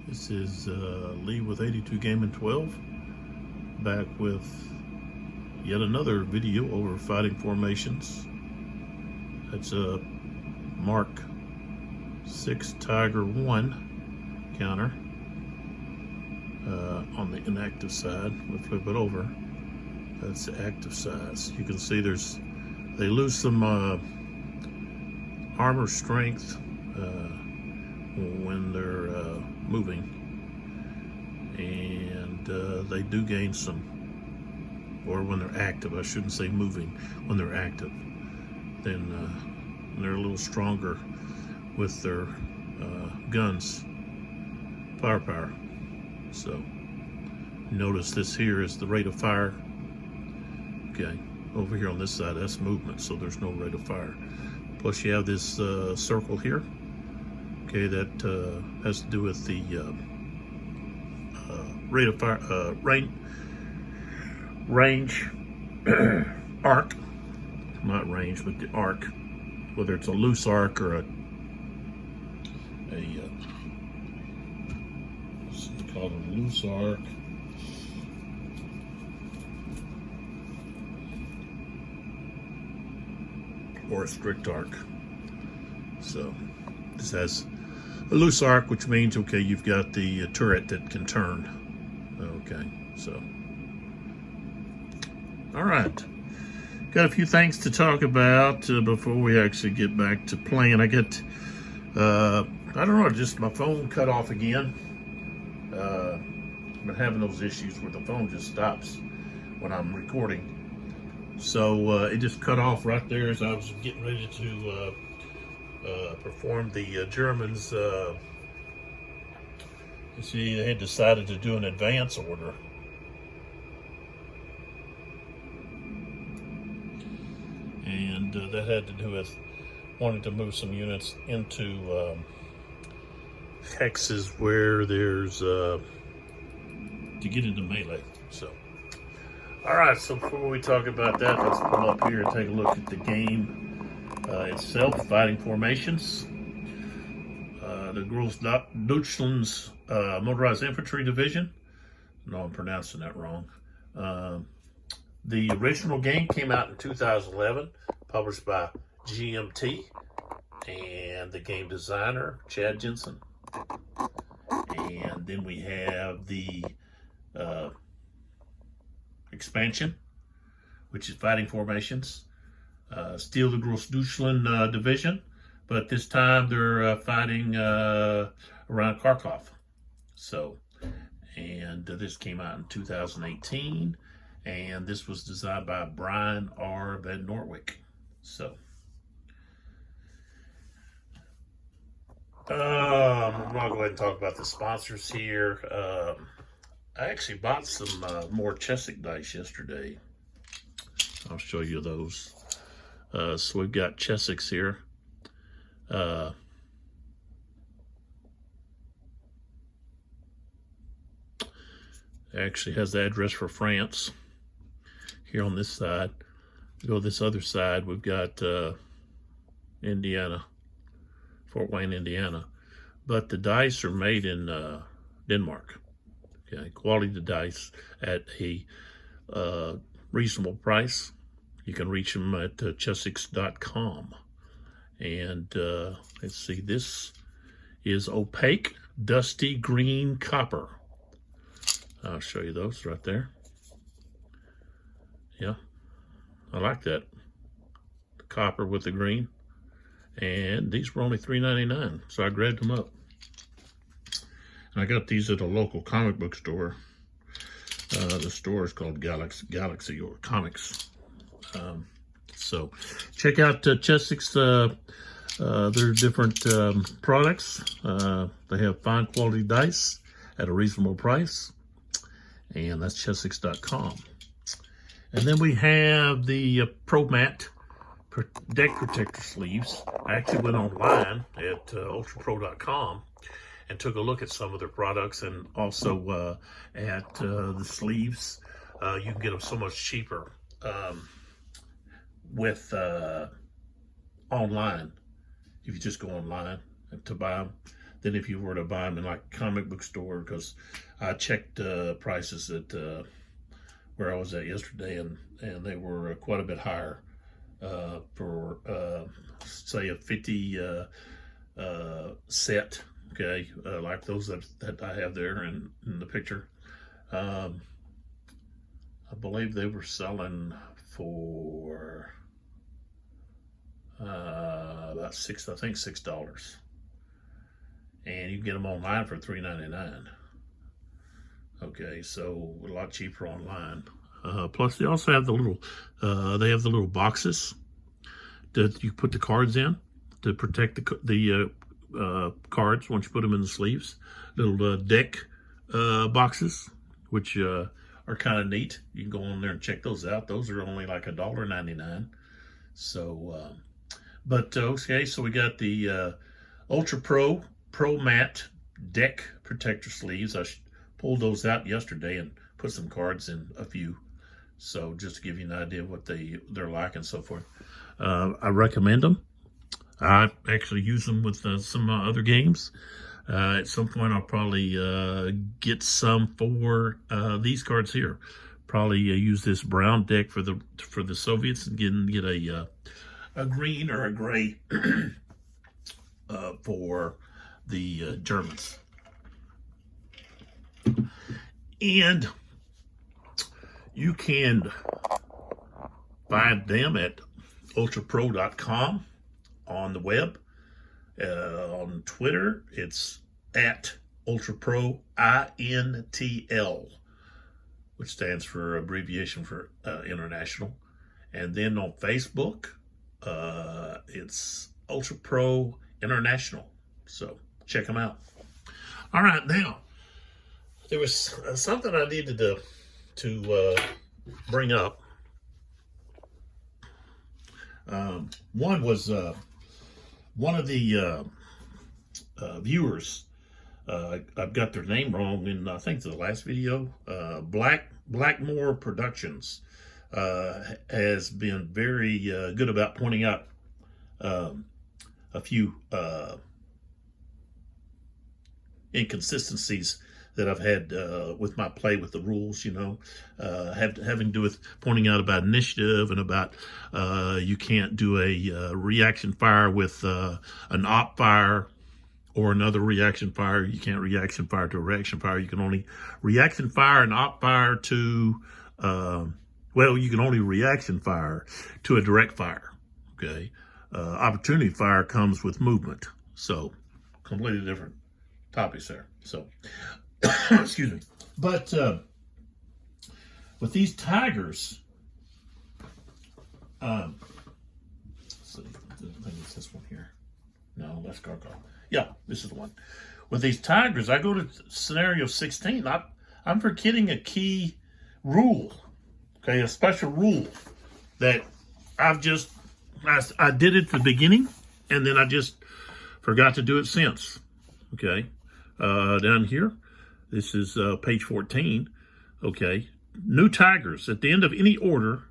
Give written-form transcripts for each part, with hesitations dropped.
This is Lee with 82 Gaming 12, back with yet another video over fighting formations. That's a Mark 6 Tiger 1 counter on the inactive side. We'll flip it over. That's the active size. You can see they lose some armor strength when they're moving, and they do gain some, or when they're active. I shouldn't say moving. When they're active, then they're a little stronger with their guns, firepower. So notice this here is the rate of fire. Okay, over here on this side, that's movement, so there's no rate of fire. Plus you have this circle here. Okay, that has to do with the rate of fire, range, arc, not range, but the arc, whether it's a loose arc or what's it called, a loose arc, or a strict arc. So this has a loose arc, which means, okay, you've got the turret that can turn. Okay, so, all right. Got a few things to talk about before we actually get back to playing. I don't know, just my phone cut off again. I've been having those issues where the phone just stops when I'm recording. So it just cut off right there as I was getting ready to performed the Germans. You see, they had decided to do an advance order. And that had to do with wanting to move some units into hexes where there's to get into melee. So, all right, so before we talk about that, let's come up here and take a look at the game itself, fighting formations. The Grossdeutschland's Motorized Infantry Division. No, I'm pronouncing that wrong. The original game came out in 2011, published by GMT, and the game designer, Jensen. And then we have the expansion, which is fighting formations. Still the Grossdeutschland division, but this time they're fighting around Kharkov. So, and this came out in 2018, and this was designed by Bryan or VanNortwick. So, I'm gonna go ahead and talk about the sponsors here. I actually bought some more Chesic dice yesterday. I'll show you those. So we've got Chesics here. Actually has the address for France here on this side. Go to this other side, we've got Indiana, Fort Wayne, Indiana. But the dice are made in Denmark. Okay, quality dice at a reasonable price. You can reach them at chesics.com. And let's see, this is opaque, dusty green copper. I'll show you those right there. Yeah, I like that. The copper with the green. And these were only $3.99, so I grabbed them up. And I got these at a local comic book store. The store is called Galaxy or Comics. So check out Chesic's, their different products. They have fine quality dice at a reasonable price, and that's chesics.com. And then we have the Pro Mat deck protector sleeves. I actually went online at ultrapro.com and took a look at some of their products, and also at the sleeves. You can get them so much cheaper with online. If you just go online to buy them, than if you were to buy them in like a comic book store, because I checked prices at where I was at yesterday, and they were quite a bit higher for say a 50 set, okay, like those that I have there in the picture. I believe they were selling for about $6, and you can get them online for $3.99. Okay, so a lot cheaper online. Plus, they also have the little boxes that you put the cards in to protect the cards once you put them in the sleeves. Little deck boxes, which are kind of neat. You can go on there and check those out. Those are only like $1.99. So, okay, so we got the Ultra Pro Matte Deck Protector sleeves. I pulled those out yesterday and put some cards in a few. So just to give you an idea of what they're like and so forth. I recommend them. I actually use them with some other games. At some point, I'll probably get some for these cards here. Probably use this brown deck for the Soviets and get a green or a gray for the Germans. And you can find them at ultrapro.com on the web. On Twitter, it's at ultrapro INTL, which stands for abbreviation for international. And then on Facebook, it's ultrapro international. So check them out. All right, now there was something I needed to bring up. One was one of the viewers. I've got their name wrong in I think the last video. Blackmore Productions has been very good about pointing out a few inconsistencies that I've had with my play with the rules, having to do with pointing out about initiative and about you can't do a reaction fire with an op fire or another reaction fire. You can't reaction fire to a reaction fire. You can only reaction fire and op fire to, you can only reaction fire to a direct fire, okay? Opportunity fire comes with movement. So, completely different topics there. So, excuse me. But with these tigers, let's see, I think it's this one here. No, that's Kharkov. Yeah, this is the one. With these tigers, I go to scenario 16. I'm forgetting a key rule, okay, a special rule that I did it at the beginning, and then I just forgot to do it since, okay. Down here, this is page 14, okay. New tigers, at the end of any order,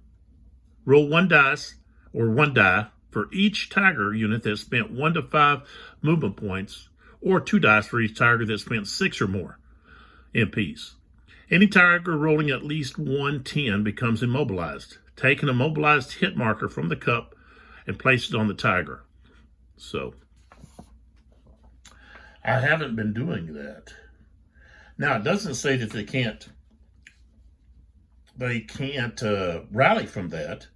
roll one dice or one die for each tiger unit that spent 1 to 5 movement points, or 2 dice for each tiger that spent 6 or more MPs. Any tiger rolling at least 110 becomes immobilized. Take an immobilized hit marker from the cup and place it on the tiger. So, I haven't been doing that. Now, it doesn't say that they can't rally from that.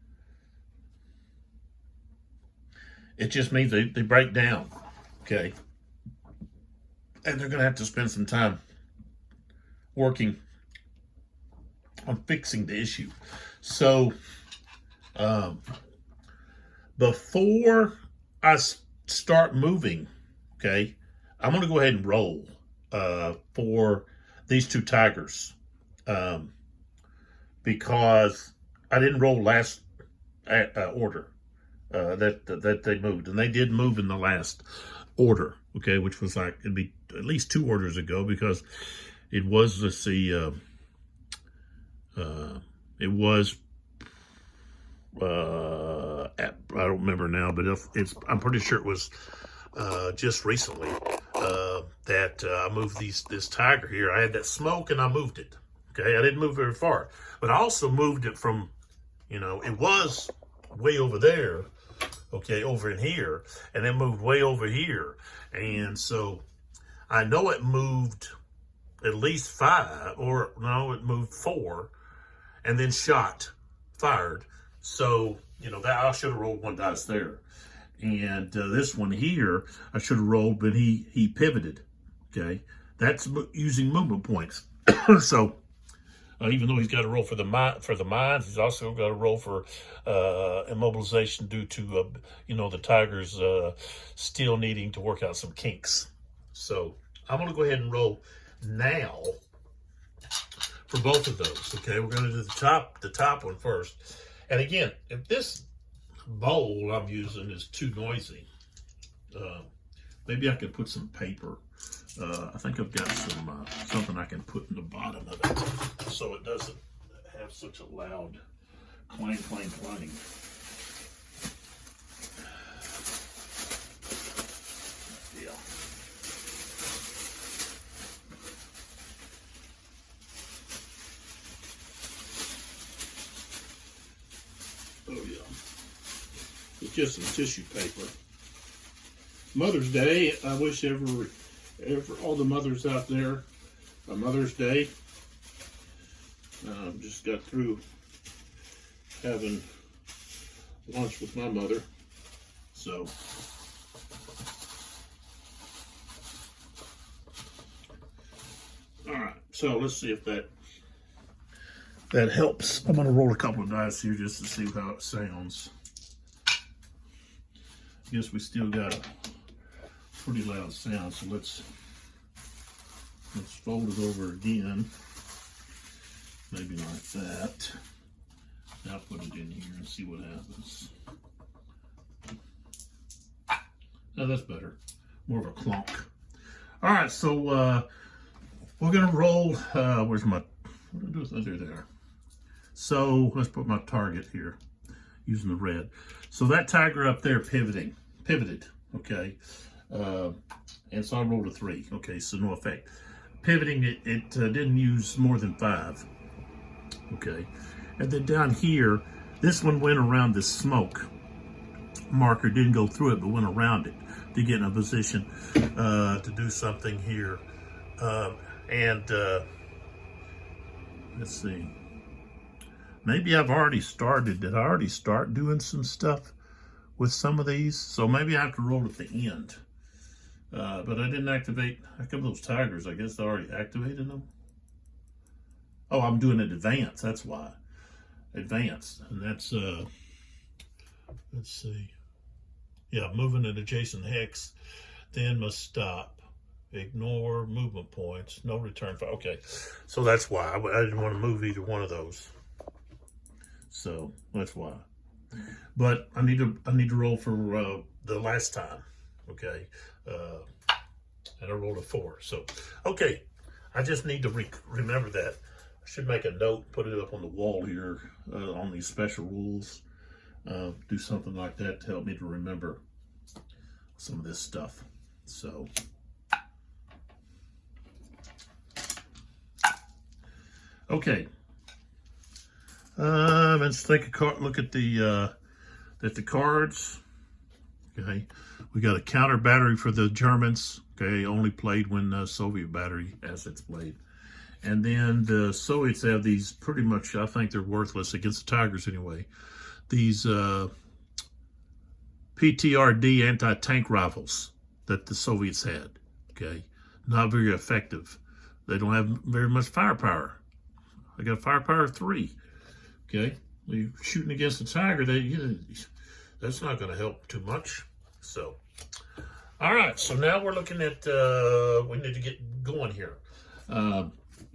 It just means they break down, okay? And they're going to have to spend some time working on fixing the issue. So, before I start moving, okay, I'm going to go ahead and roll for these two tigers because I didn't roll last order that they moved, and they did move in the last order, okay, which was like, it'd be at least 2 orders ago, because it was, let's see, it was I don't remember now, but I'm pretty sure it was just recently. that I moved this tiger here. I had that smoke and I moved it. Okay, I didn't move very far, but I also moved it from, you know, it was way over there, okay, over in here, and it moved way over here. And so I know it moved at least 5, or no, it moved 4, and then fired. So, you know, that I should have rolled 1 dice there. And this one here, I should have rolled, but he pivoted, okay? That's using movement points. So, even though he's got to roll for the mines, he's also got to roll for immobilization due to, you know, the tigers still needing to work out some kinks. So I'm going to go ahead and roll now for both of those. Okay, we're going to do the top one first. And again, if this bowl I'm using is too noisy, maybe I could put some paper. I think I've got some something I can put in the bottom of it so it doesn't have such a loud clang, clang, clang. Yeah. Oh yeah. It's just some tissue paper. Mother's Day. I wish all the mothers out there a Mother's Day. Just got through having lunch with my mother, so all right. So let's see if that helps. I'm going to roll a couple of dice here just to see how it sounds. Guess we still got a pretty loud sound, so let's fold it over again, maybe like that. Now put it in here and see what happens. Now that's better, more of a clunk. All right, so we're gonna roll. Where's my? What do I do with under there? So let's put my target here using the red. So that tiger up there pivoted. Okay. And so I rolled a 3. Okay, so no effect. Pivoting, it didn't use more than 5. Okay, and then down here, this one went around this smoke marker, didn't go through it, but went around it to get in a position to do something here. Let's see. Maybe I've already started. Did I already start doing some stuff with some of these? So maybe I have to roll at the end. But I didn't activate. How come those tigers? I guess I already activated them. Oh, I'm doing it advanced. That's why. Advanced. And that's, let's see. Yeah, moving an adjacent hex. Then must stop. Ignore movement points. No return. Okay. So that's why. I didn't want to move either one of those. So that's why. But I need to roll for the last time. Okay. And I rolled a 4. So, okay. I just need to remember that. I should make a note, put it up on the wall here on these special rules. Do something like that to help me to remember some of this stuff. So, okay. Let's take a look at the cards. Okay, we got a counter battery for the Germans. Okay, only played when Soviet battery assets played. And then the Soviets have these pretty much, I think they're worthless against the Tigers anyway. These PTRD anti-tank rifles that the Soviets had. Okay, not very effective. They don't have very much firepower. They got firepower of 3. Okay, you're shooting against a Tiger, that's not going to help too much. So, all right. So now we're looking at, we need to get going here.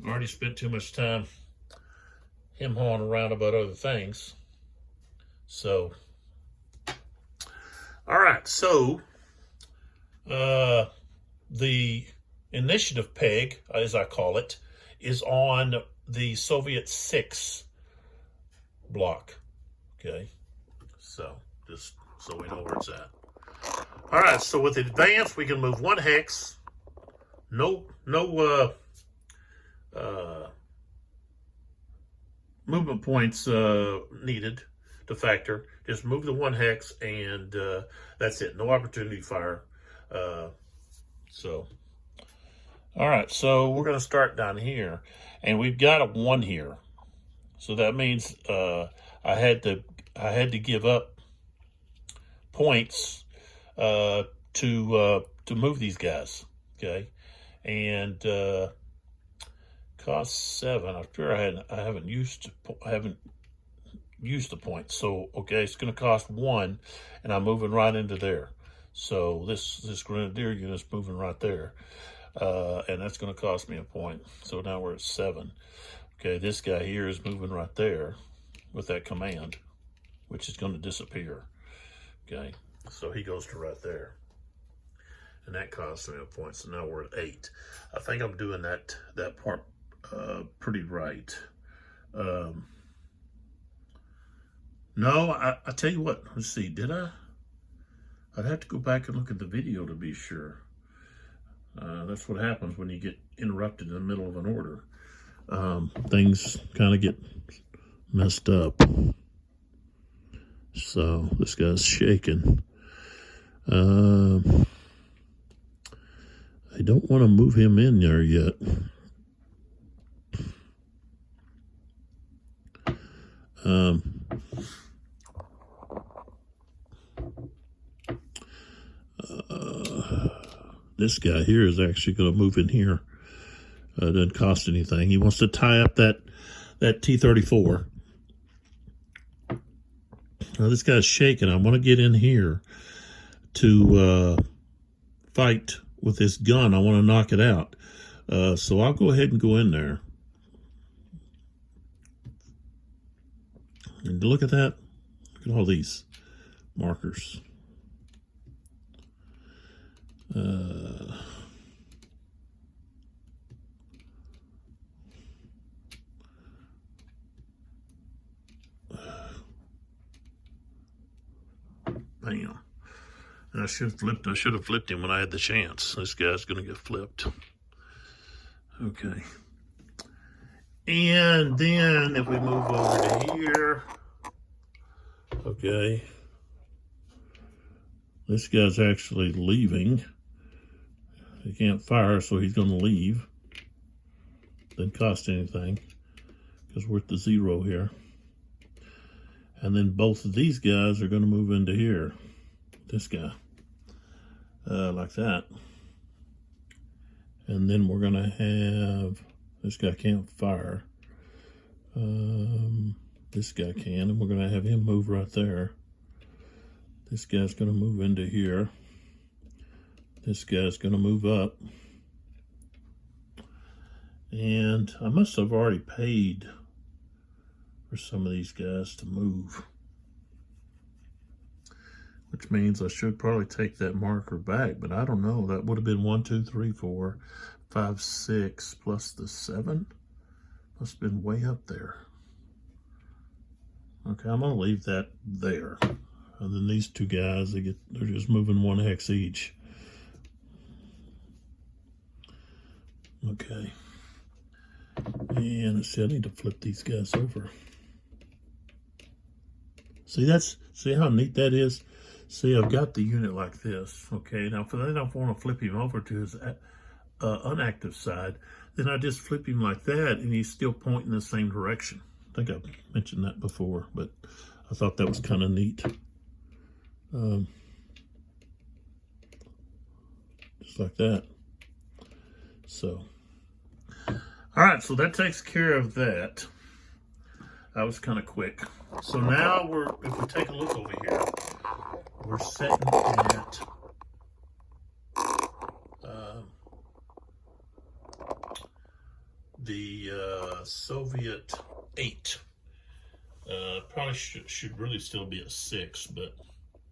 Already spent too much time hawing around about other things. So, all right. So, the initiative peg, as I call it, is on the Soviet 6 block. Okay. So, just so we know where it's at. All right, so with advance, we can move 1 hex, no movement points needed to factor. Just move the 1 hex, and that's it. No opportunity fire. So, all right. So we're going to start down here, and we've got a 1 here. So that means I had to give up points to move these guys. Okay, and cost 7. I'm sure I haven't used the points. So okay, it's going to cost 1, and I'm moving right into there. So this grenadier unit's moving right there, and that's going to cost me a point. So now we're at 7. Okay, this guy here is moving right there with that command, which is going to disappear. Okay, so he goes to right there, and that costs me a point. So now we're at 8. I think I'm doing that part pretty right. No, I tell you what. Let's see. Did I? I'd have to go back and look at the video to be sure. That's what happens when you get interrupted in the middle of an order. Things kind of get messed up. So this guy's shaking. I don't want to move him in there yet. This guy here is actually going to move in here. Doesn't cost anything. He wants to tie up that T-34. Now this guy's shaking. I want to get in here to fight with this gun. I want to knock it out. So I'll go ahead and go in there. And look at that. Look at all these markers. Bam. And I should have flipped him when I had the chance. This guy's going to get flipped. Okay. And then if we move over to here, okay, this guy's actually leaving. He can't fire, so he's going to leave. Doesn't cost anything because we're at the 0 here. And then both of these guys are going to move into here. This guy, like that. And then we're going to have, this guy can't fire. This guy can, and we're going to have him move right there. This guy's going to move into here. This guy's going to move up. And I must have already paid for some of these guys to move, which means I should probably take that marker back, but I don't know. That would have been 1, 2, 3, 4, 5, 6 plus the 7. Must have been way up there. Okay, I'm gonna leave that there. And then these two guys, they're just moving 1 hex each. Okay. And let's see, I need to flip these guys over. See how neat that is? See, I've got the unit like this. Okay, now for that, I want to flip him over to his unactive side. Then I just flip him like that, and he's still pointing the same direction. I think I've mentioned that before, but I thought that was kind of neat. Just like that. So, all right, so that takes care of that. That was kind of quick. So now if we take a look over here, we're sitting at the Soviet 8. Probably should really still be at 6, but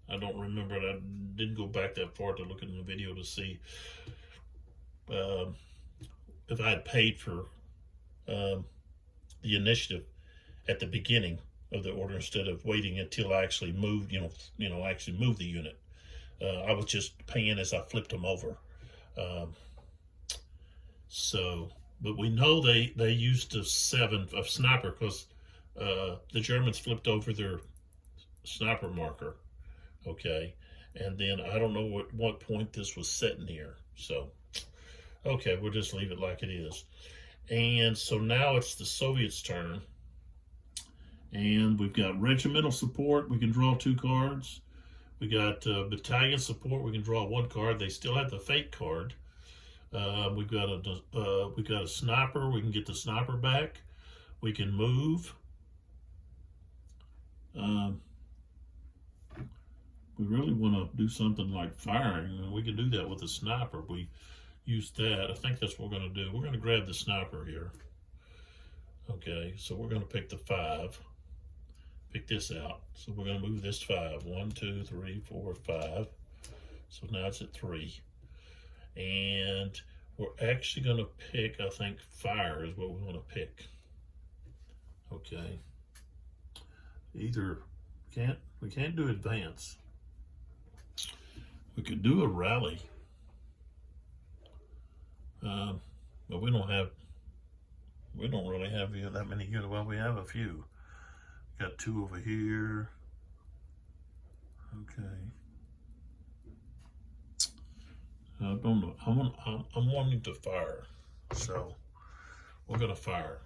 I don't remember it. I didn't go back that far to look in the video to see if I had paid for the initiative at the beginning of the order instead of waiting until I actually moved, actually moved the unit. I was just paying as I flipped them over. So, but we know they used a 7 of sniper because the Germans flipped over their sniper marker. Okay, and then I don't know what point this was sitting here. So, okay, we'll just leave it like it is. And so now it's the Soviets' turn. And we've got regimental support. We can draw 2 cards. We got battalion support. We can draw 1 card. They still have the fate card. We've got a sniper. We can get the sniper back. We can move. We really want to do something like firing. We can do that with the sniper. We use that. I think that's what we're going to do. We're going to grab the sniper here. Okay, so we're going to pick the 5. Pick this out. So we're going to move this 5. 1, 2, 3, 4, 5. So now it's at 3. And we're actually going to pick, I think, fire is what we want to pick. Okay. Either we can't do advance. We could do a rally. But we don't really have that many here. Well, we have a few. Got 2 over here. Okay. I don't know. I'm wanting to fire, so we're gonna fire.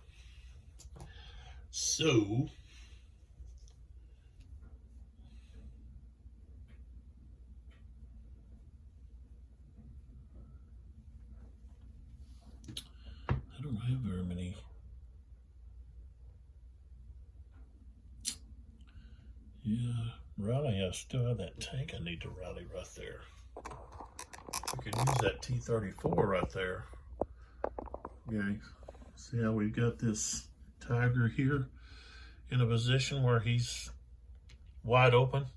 So I don't have very many. Yeah, rally. I still have that tank I need to rally right there. We could use that T-34 right there. Okay, see how we've got this Tiger here in a position where he's wide open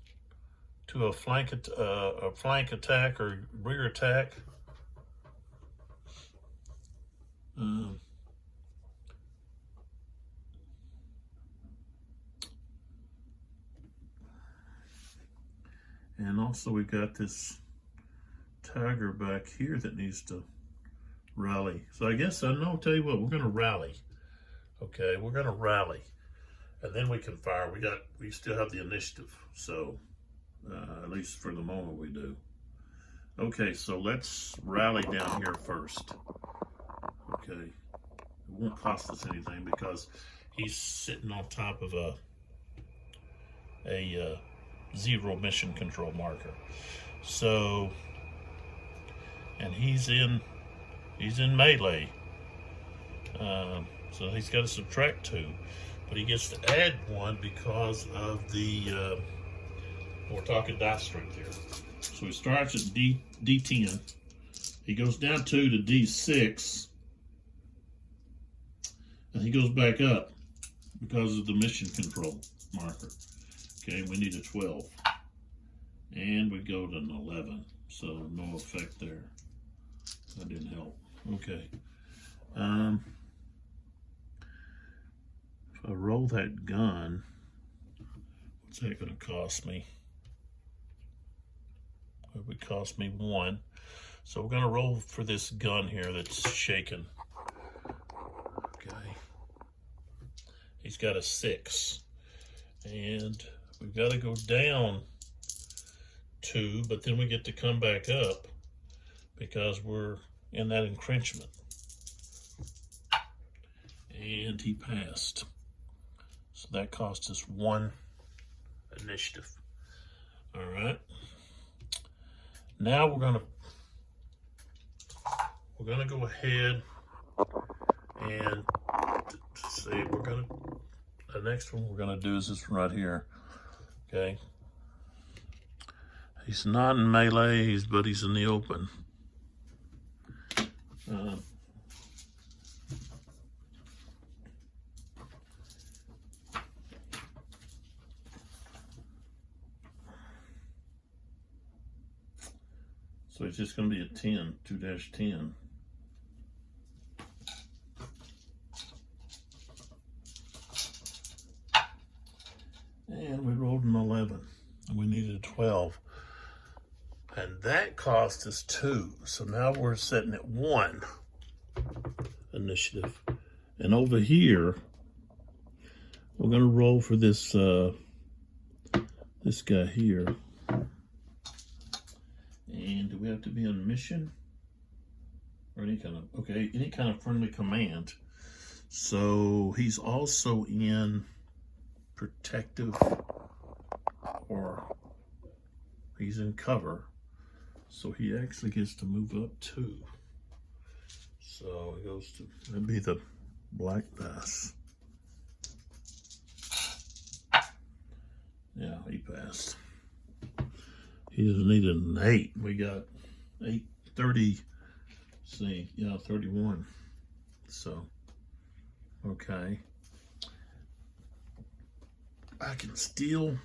to a flank attack or rear attack. And also we've got this Tiger back here that needs to rally. So I guess I'll tell you what, we're going to rally. Okay, we're going to rally, and then we can fire. We still have the initiative, so at least for the moment we do. Okay, so let's rally down here first. Okay, it won't cost us anything because he's sitting on top of a 0 mission control marker. So, and he's in melee. So he's got to subtract 2, but he gets to add 1 because of the we're talking dice strength here. So he starts at D10. He goes down 2 to D6, and he goes back up because of the mission control marker. Okay, we need a 12. And we go to an 11. So no effect there. That didn't help. Okay. If I roll that gun, what's that going to cost me? It would cost me 1. So we're going to roll for this gun here that's shaking. Okay. He's got a 6. And we've got to go down 2, but then we get to come back up because we're in that entrenchment. And he passed. So that cost us 1 initiative. All right. Now we're gonna go ahead and see. The next one we're gonna do is this one right here. Okay. He's not in melee, but he's in the open. So it's just going to be a 10, 2-10. And we rolled an 11, and we needed a 12. And that cost us 2. So now we're sitting at 1. initiative. And over here, we're going to roll for this this guy here. And do we have to be on mission? Or any kind of friendly command. So he's also in protective, or he's in cover. So he actually gets to move up too. So he goes to, that'd be the black dice. Yeah, he passed. He just needed an 8. We got 8, 30, see, yeah, 31. So, okay. I can steal.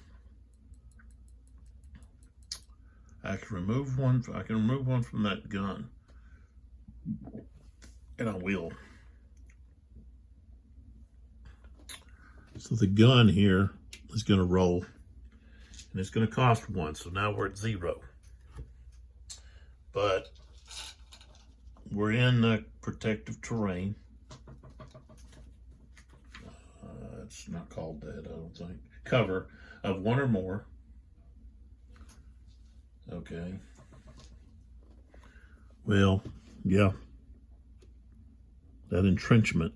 I can remove one from that gun. And I will. So the gun here is going to roll. And it's going to cost 1. So now we're at 0. But we're in protective terrain. It's not called that, I don't think. Cover of 1 or more. Okay. Well, yeah. That entrenchment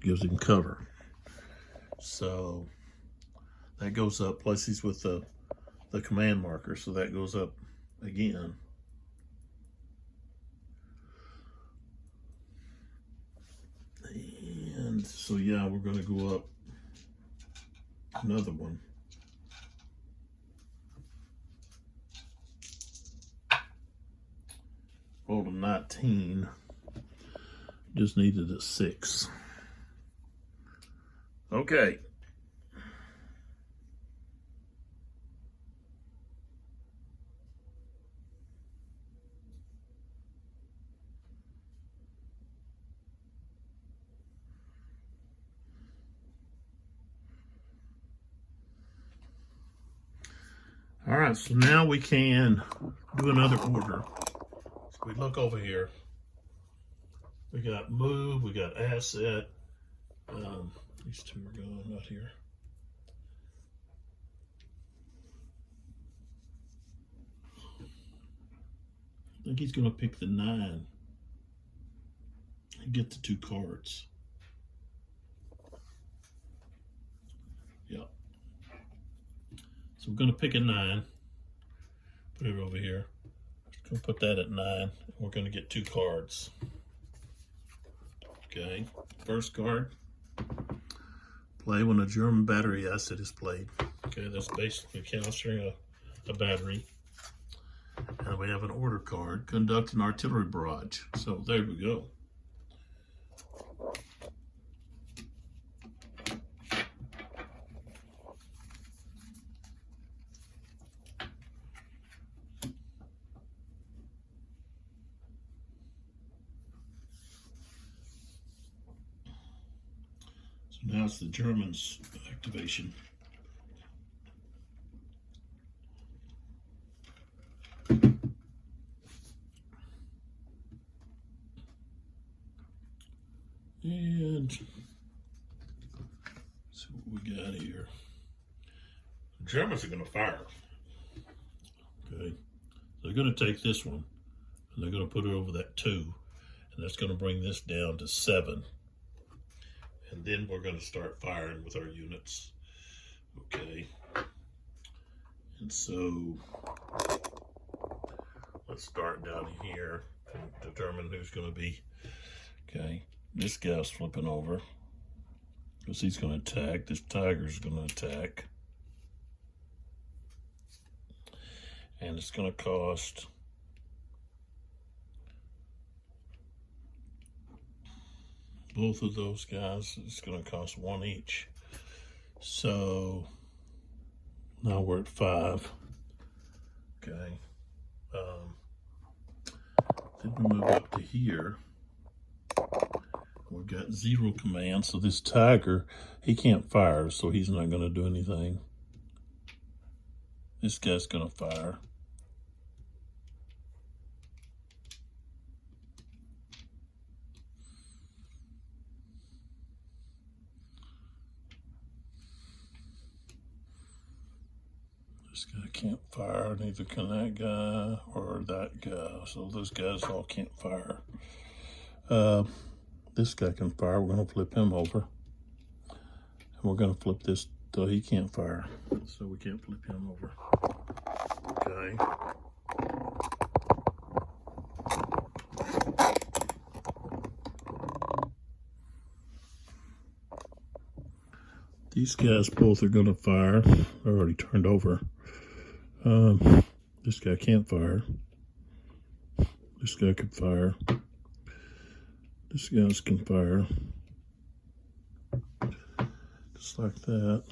gives him cover. So that goes up, plus he's with the command marker, so that goes up again. And so yeah, we're going to go up another one. Rolled a 19. Just needed a 6. Okay. All right, so now we can do another order. So we look over here. We got move, we got asset. These two are going right here. I think he's going to pick the 9 and get the 2 cards. Yep. So we're going to pick a 9. Put it over here. We're going to put that at 9. And we're going to get 2 cards. Okay. First card. Play when a German battery asset is played. Okay, that's basically countering a battery. And we have an order card. Conduct an artillery barrage. So there we go. Now it's the Germans' activation. And see what we got here. The Germans are going to fire. Okay. They're going to take this one and they're going to put it over that 2. And that's going to bring this down to 7. And then we're going to start firing with our units. Okay. And so let's start down here and determine who's going to be. Okay. This guy's flipping over because he's going to attack. This tiger's going to attack. And it's going to cost both of those guys, it's going to cost 1 each. So now we're at 5. Okay. Then we move up to here. We've got 0 command. So this tiger, he can't fire, so he's not going to do anything. This guy's going to fire. This guy can't fire, neither can that guy or that guy. So those guys all can't fire. This guy can fire. We're going to flip him over. And we're going to flip this, though he can't fire. So we can't flip him over. Okay. These guys both are going to fire. They're already turned over. This guy can't fire. This guy can fire. This guy can fire. Just like that.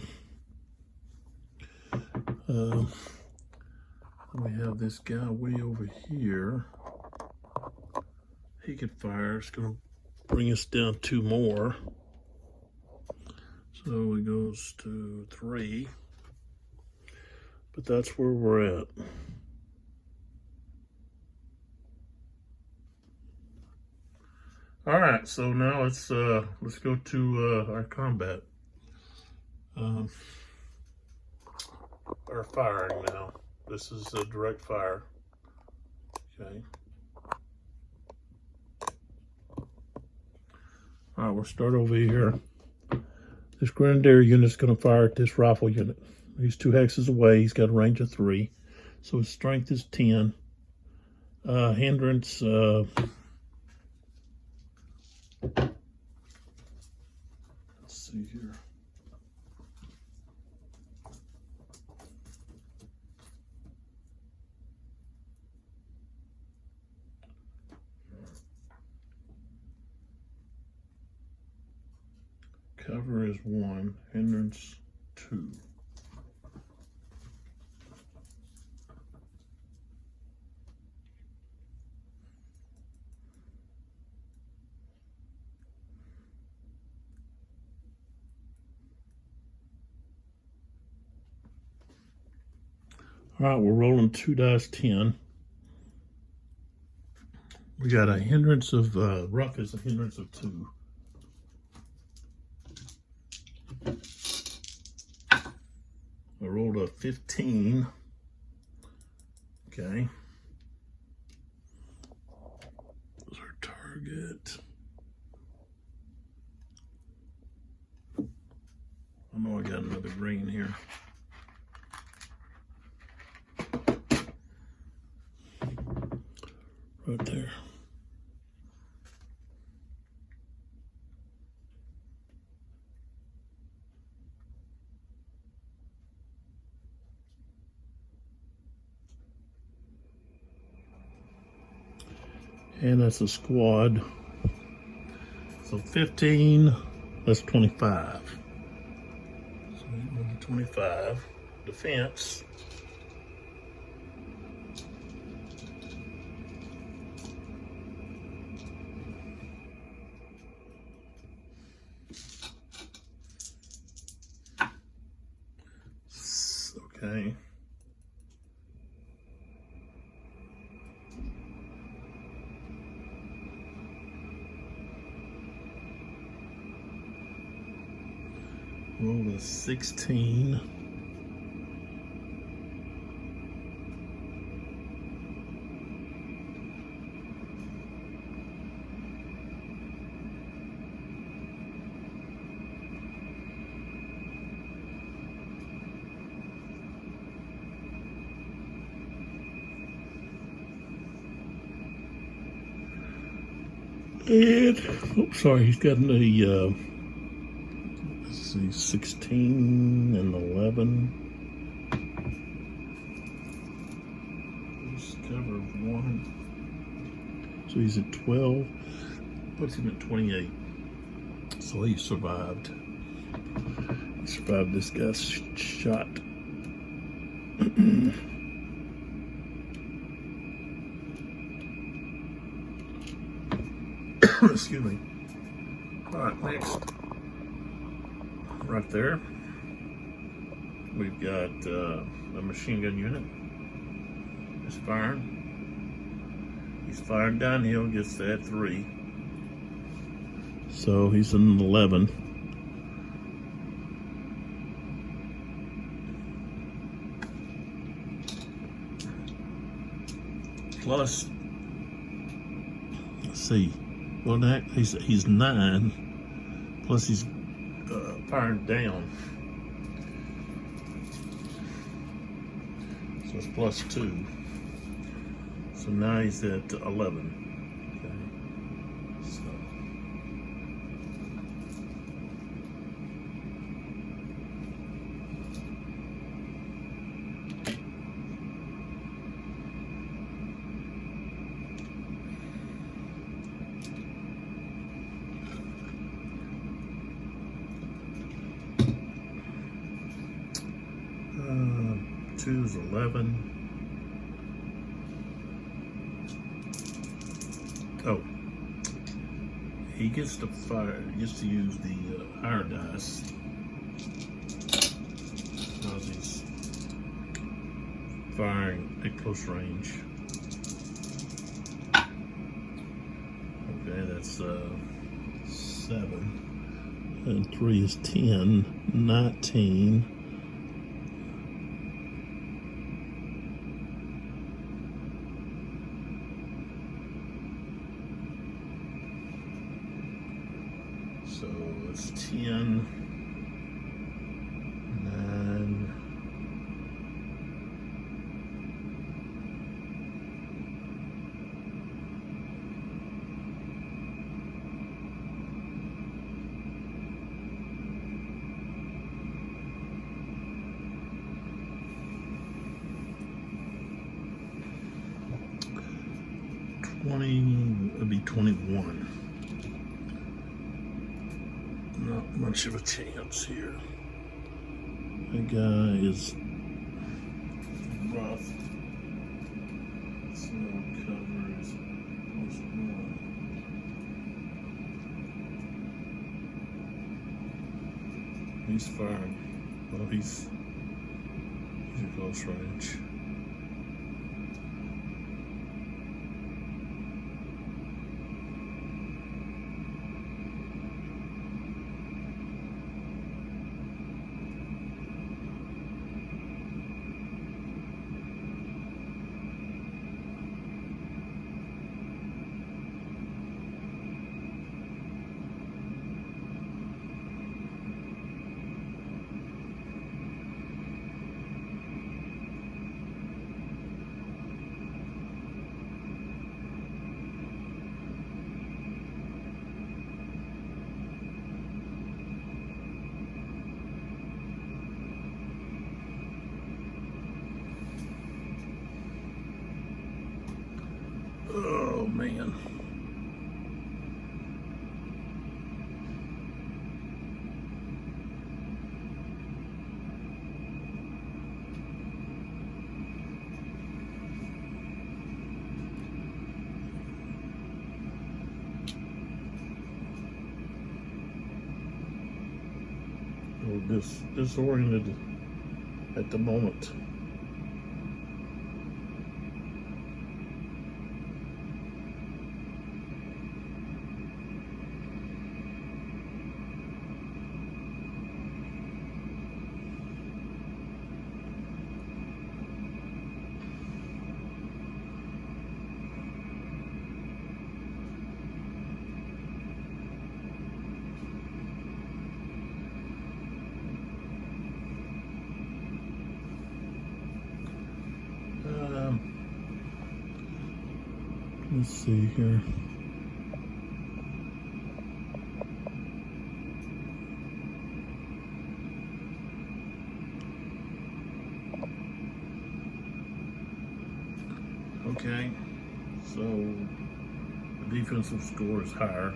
We have this guy way over here. He can fire. It's going to bring us down 2 more. So it goes to 3. But that's where we're at. All right, so now let's go to our combat. Our firing now. This is a direct fire. Okay. All right, we'll start over here. This grenadier unit is going to fire at this rifle unit. He's 2 hexes away. He's got a range of 3. So his strength is 10. Hindrance, let's see here. Cover is 1, hindrance 2. All right, we're rolling 2 dice 10. We got a hindrance of, rough is a hindrance of 2. I rolled a 15. Okay. That's our target. I know I got another green here. Right there. And that's a squad. So 15, that's 25. So number 25, defense. Okay. Roll a 16. And, oops, sorry, he's got a, let's see, 16 and 11. Just cover 1. So he's at 12. Puts him at 28. So he survived. He survived this guy's shot. Excuse me. All right, next. Right there, we've got a machine gun unit. He's firing. He's firing downhill, gets to that 3. So he's an 11. plus, let's see, well, he's 9, plus he's firing down. So it's plus 2. So now he's at 11. Okay. So. Two is 11. Oh, he gets to fire. He gets to use the higher dice because he's firing at close range. Okay, that's 7, and 3 is 10, 19. So it's 10, 9, 20, it'd be 21. Not much of a chance here. That guy is rough. Snow cover is close to 1. He's firing. Well, he's at close range. Oh man. We're disoriented at the moment. Let's see here. Okay, so the defensive score is higher.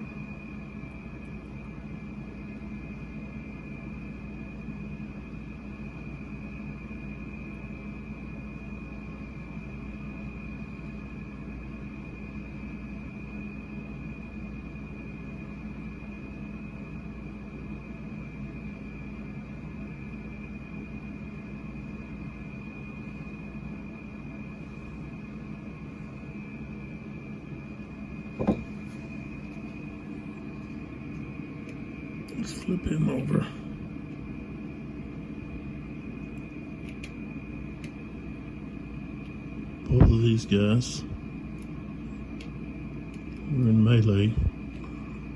Let's flip him over. Both of these guys. We're in melee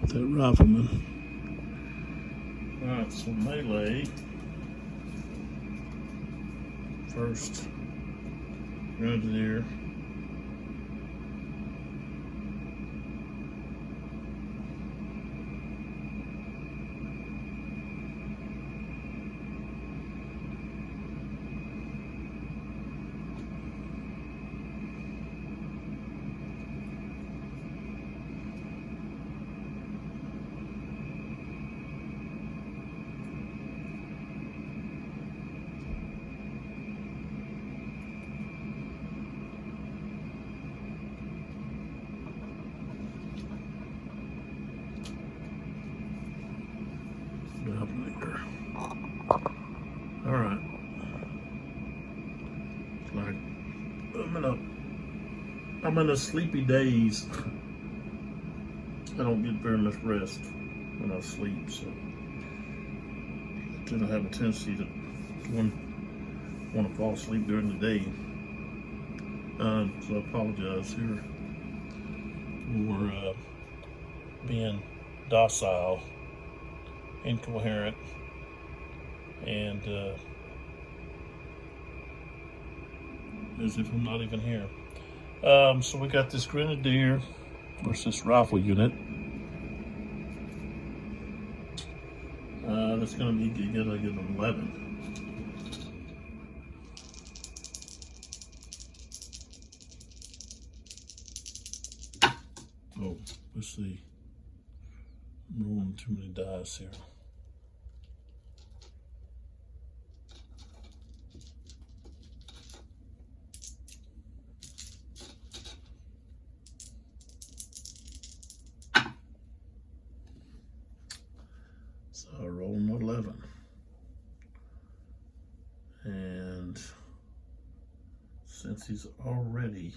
with that rifleman. Alright, so melee. First grenadier. All right. It's like I'm in a sleepy daze. I don't get very much rest when I sleep, so I tend to have a tendency to want to fall asleep during the day. So I apologize here for being docile, incoherent, and as if I'm not even here. So we got this grenadier versus rifle unit. That's going to be get an 11. Oh, let's see. I'm rolling too many dice here. So I roll an 11. And since he's already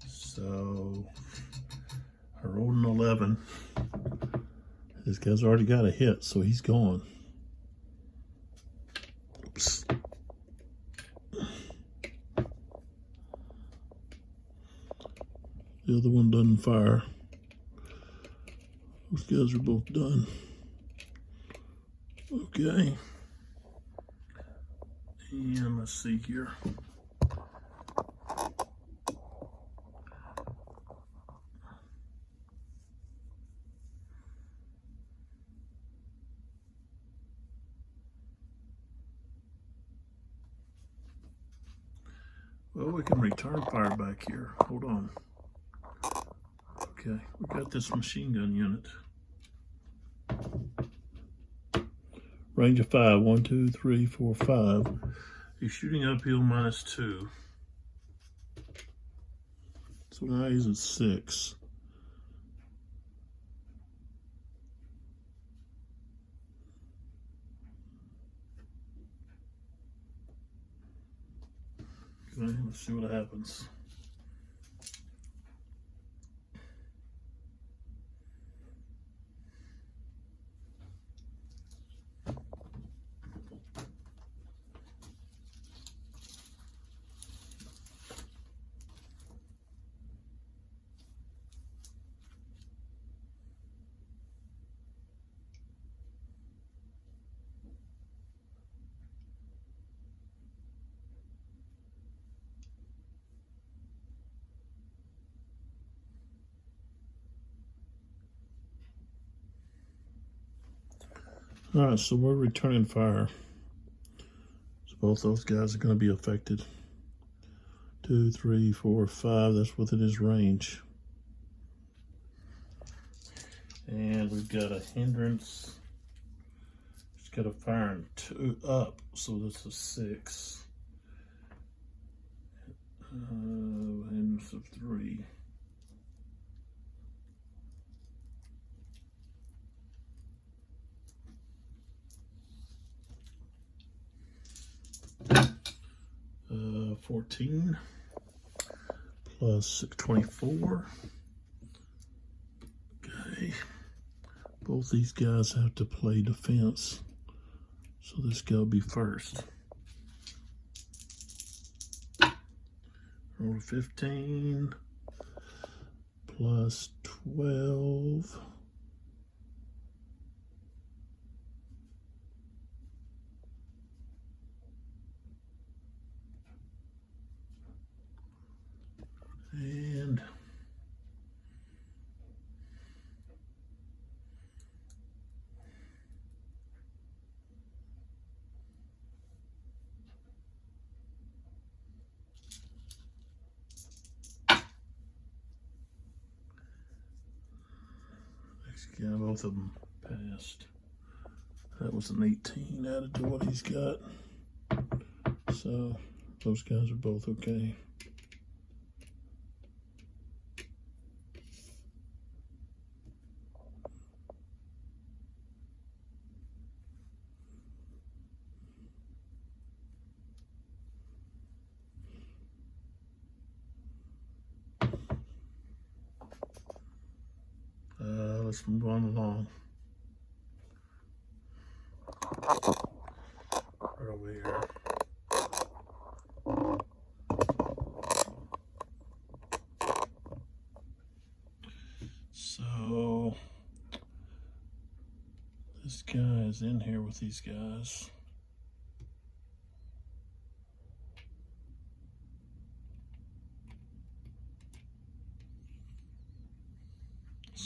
So I rolled an 11. This guy's already got a hit, so he's gone. Oops. The other one doesn't fire. Those guys are both done. Okay. And let's see here. Well, we can return fire back here. Hold on. Okay, we got this machine gun unit. Range of 5. 1, 2, 3, 4, 5. He's shooting uphill -2. So now he's at 6. Okay, let's see what happens. All right, so we're returning fire. So both those guys are going to be affected. 2, 3, 4, 5. That's within his range. And we've got a hindrance. It's got a firing 2 up, so this is 6. Handles of 3. Uh, 14 plus 624. Okay. Both these guys have to play defense, so this guy will be first. Roll 15 plus 12. And yeah, both of them passed. That was an 18 added to what he's got. So those guys are both okay. Let's move on along. Right over here. So this guy is in here with these guys.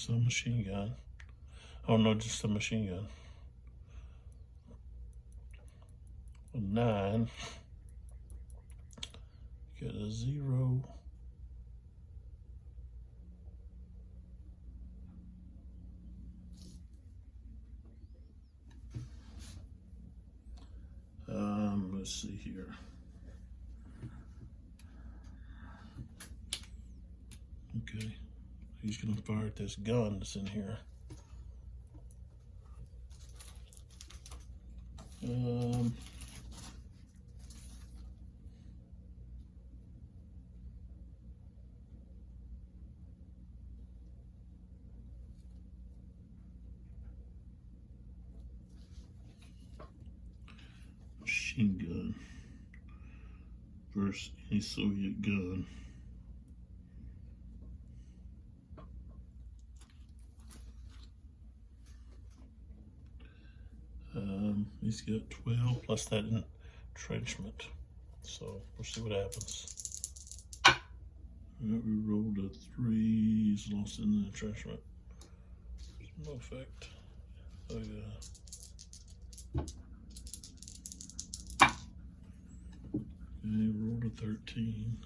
Machine gun. Oh no, just a machine gun. 9. Got a 0. Let's see here. Okay. He's going to fire at this gun that's in here. Machine gun versus any Soviet gun. He's got 12 plus that entrenchment. So we'll see what happens. Right, we rolled a 3. He's lost in the entrenchment. There's no effect. Oh yeah. Okay, rolled a 13.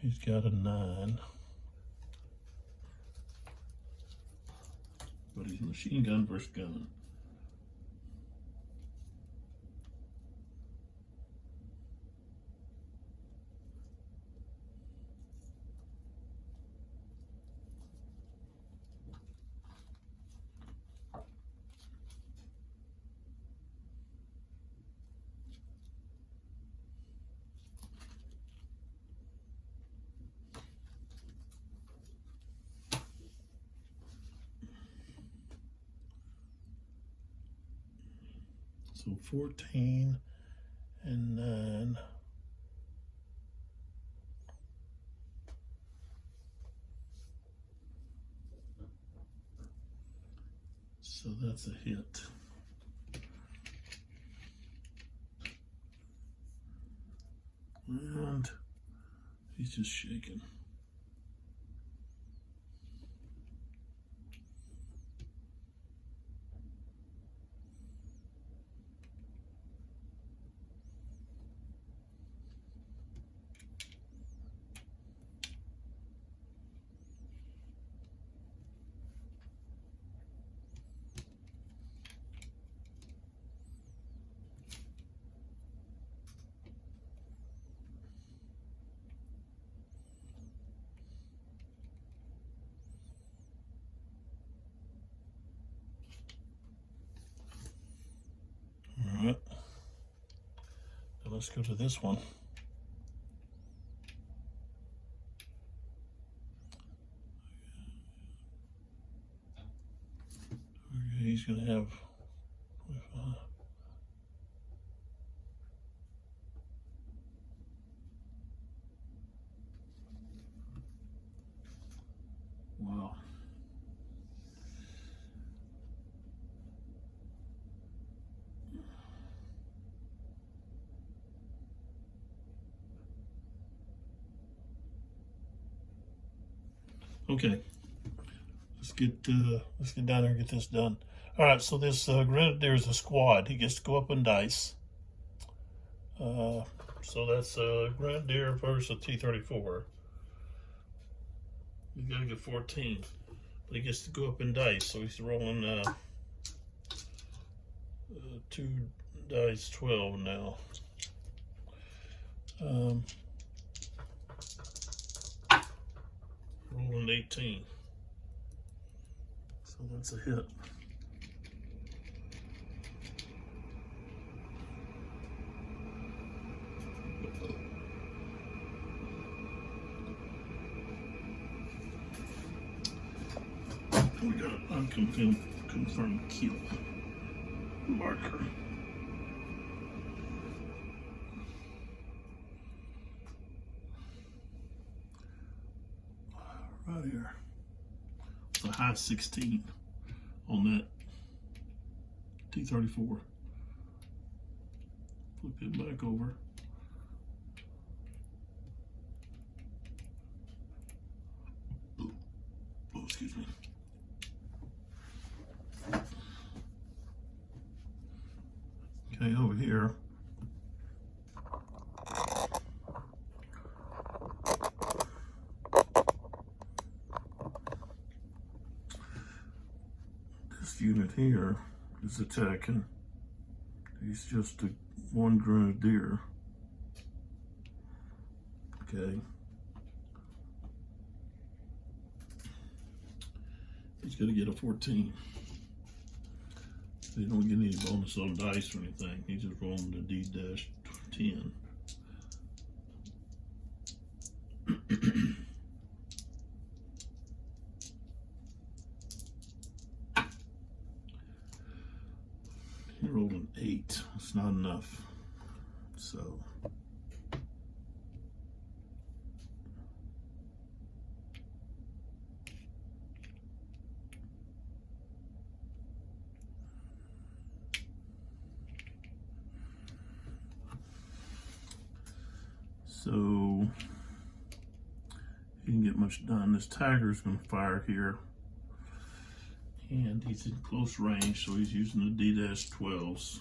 He's got a 9. But he's machine gun versus gun. So 14 and 9. So that's a hit. And he's just shaking. let's go to this one. Okay, he's going to have 25. Wow. Okay, let's get down there and get this done. All right, so this Grenadier is a squad. He gets to go up in dice. So that's Grenadier versus a T-34. You gotta get 14, but he gets to go up in dice. So he's rolling 2 dice 12 now. Rolling 18. So that's a hit. We got an unconfirmed kill marker. Right here. It's a high 16 on that T-34. Flip it back over. Oh, excuse me. Okay, over here. This unit here is attacking. He's just one Grenadier. Okay. He's going to get a 14. They don't get any bonus on dice or anything. He's just rolling the D-10. He rolled an 8. It's not enough. So. So he didn't get much done. This Tiger's going to fire here. And he's in close range, so he's using the D-12s.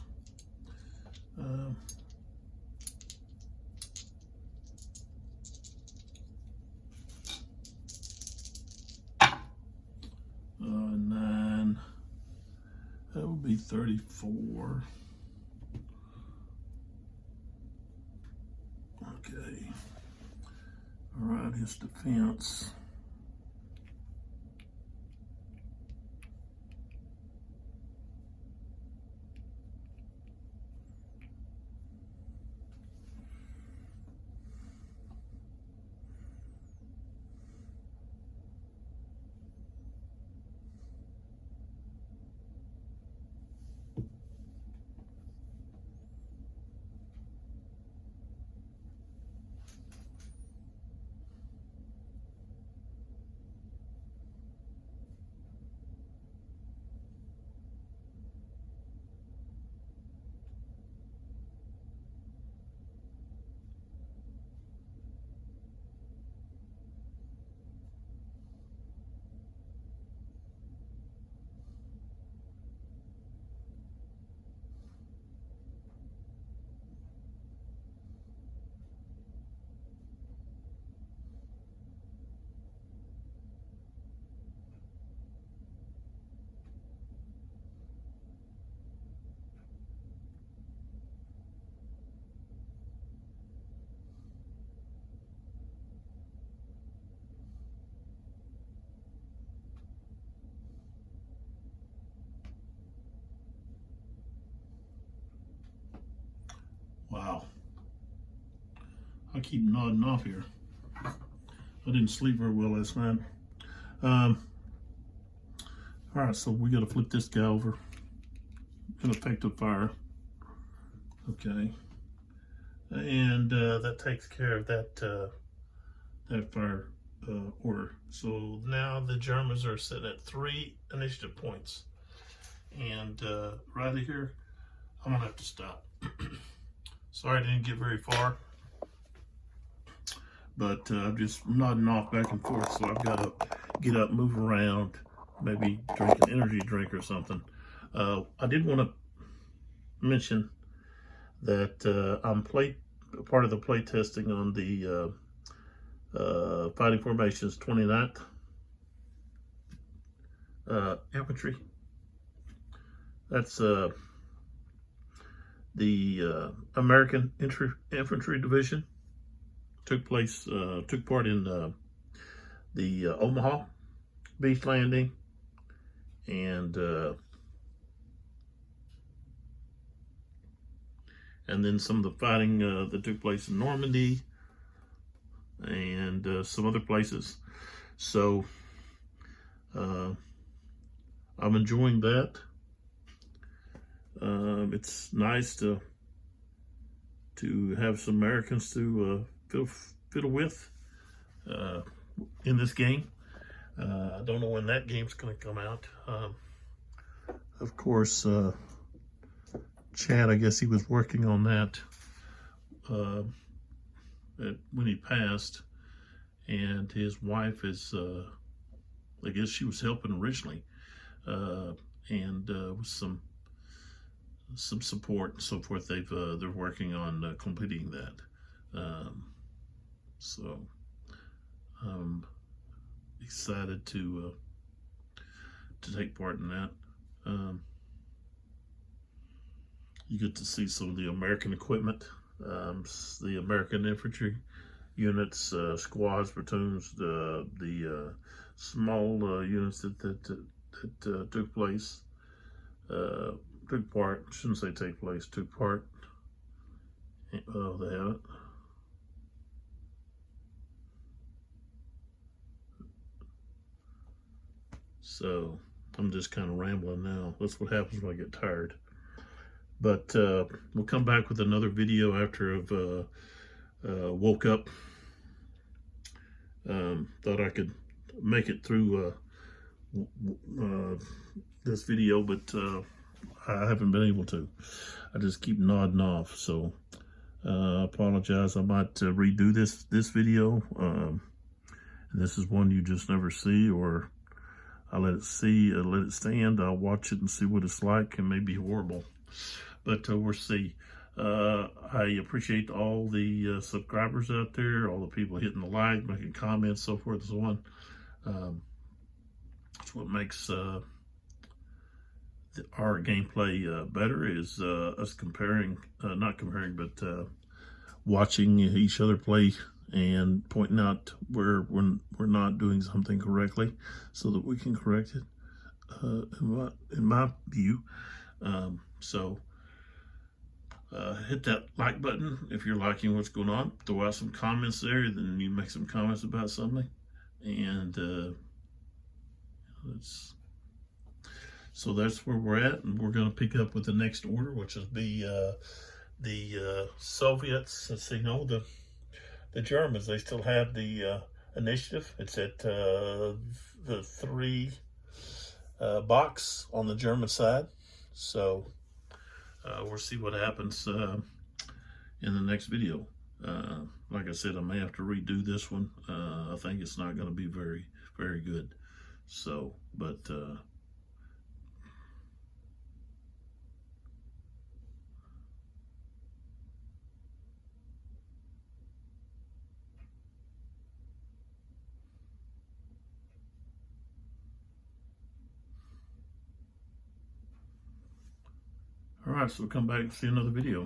Nine. That would be 34. Okay. All right, his defense. keep nodding off here. I didn't sleep very well last night. All right, so we got to flip this guy over. Ineffective fire. Okay, and that takes care of that that fire order. So now the Germans are set at 3 initiative points, and right here I'm gonna have to stop. Sorry I didn't get very far, but I'm just nodding off back and forth, so I've got to get up, move around, maybe drink an energy drink or something. I did want to mention that I'm part of the play testing on the Fighting Formations 29th Infantry. That's the American Infantry Division. Took part in the Omaha Beach Landing, and then some of the fighting that took place in Normandy and some other places. So I'm enjoying that. It's nice to have some Americans to fiddle with in this game. I don't know when that game's going to come out. Of course, Chad, I guess he was working on that when he passed, and his wife is, I guess she was helping originally, and with some support and so forth. They're working on completing that. So I'm excited to take part in that. You get to see some of the American equipment, the American infantry units, squads, platoons, the small units that took place, took part. Shouldn't say take place. Took part. Oh, they have it. So I'm just kind of rambling now. That's what happens when I get tired. But we'll come back with another video after I've woke up. Thought I could make it through this video, but I haven't been able to. I just keep nodding off. So I apologize. I might redo this video. And this is one you just never see, or I let it stand. I'll watch it and see what it's like. It may be horrible, but we'll see. I appreciate all the subscribers out there, all the people hitting the like, making comments, so forth and so on. That's what makes our gameplay better, is us comparing, not comparing, but watching each other play and pointing out when we're not doing something correctly, so that we can correct it. In my view, so hit that like button if you're liking what's going on. Throw out some comments there. Then you make some comments about something, and so that's where we're at. And we're going to pick up with the next order, which is the Soviets. Let's see, no, the Germans. They still have the initiative. It's at the 3 box on the German side. So we'll see what happens in the next video. Like I said, I may have to redo this one. I think it's not going to be very, very good. So, but all right, so come back and see another video.